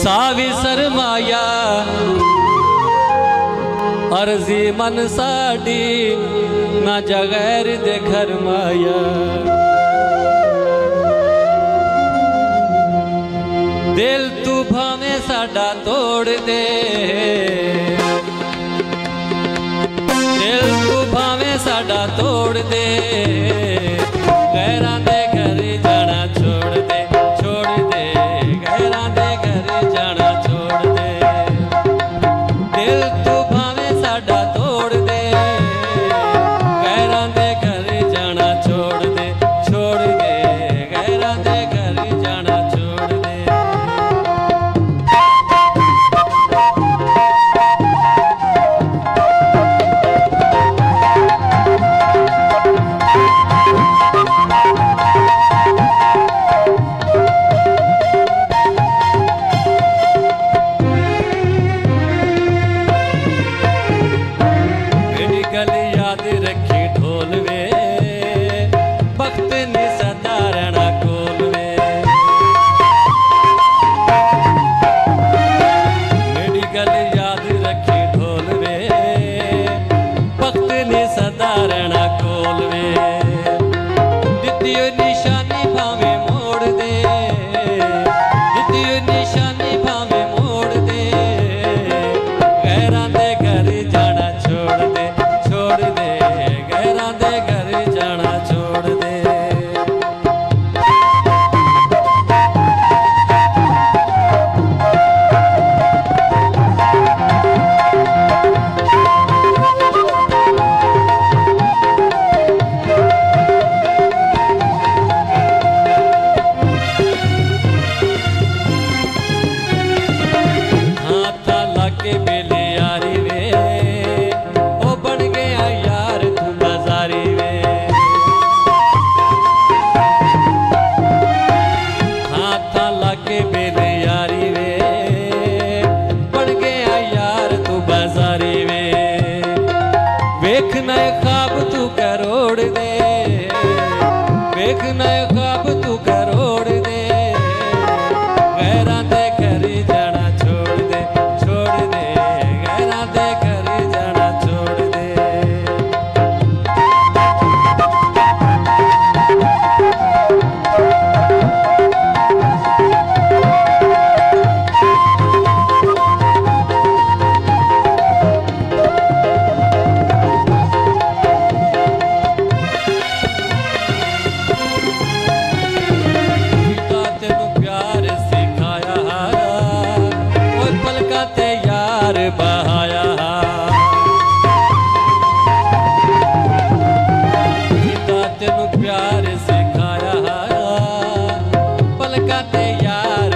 सावी सरमाया अर्जी मन साडी ना जगैर दे घर माया। दिल तू भावे साडा तोड़ दे, दिल तू भावे साडा तोड़ दे, गैरां दे घर जाना छोड़ दे, छोड़ दे, गैरां दे घर जाना छोड़ दे। दिल तू भावे साडा तोड़ दे, गैरां दे घर जाना छोड़ दे, छोड़ दे, गैरां दे घर जाना छोड़ दे। याद रखी ढोल वे वक्त ने सदा रहना कोल वे। मेरी गल याद रखी ढोल वे वक्त ने सदा रहना कोल वे। दित्ती हुई निशानी भावे मोड़ दे, दित्ती हुई निशानी भावे मोड़ दे, गैरां दे घर जाना छोड़ दे, छोड़ दे, गैरां दे घर जाना छोड़ दे। हाथ लाके बेले यारी वे ओ बन गया यार तू बाजारी वे। हाथ लाके बेले यारी वे बन गया यार तू बाजारी वे। वेख नए ख्वाब तू करोड़ दे, वेख नए ख्वाब तू करोड़ दे, गैरां दे घर जाना छोड़ दे, छोड़ दे, गैरां दे घर जाना छोड़ दे। पिता तेनू प्यार सिखाया, ओए पलका ते यार बहाया। पिता तेनू प्यार सिखाया, पलका ते यार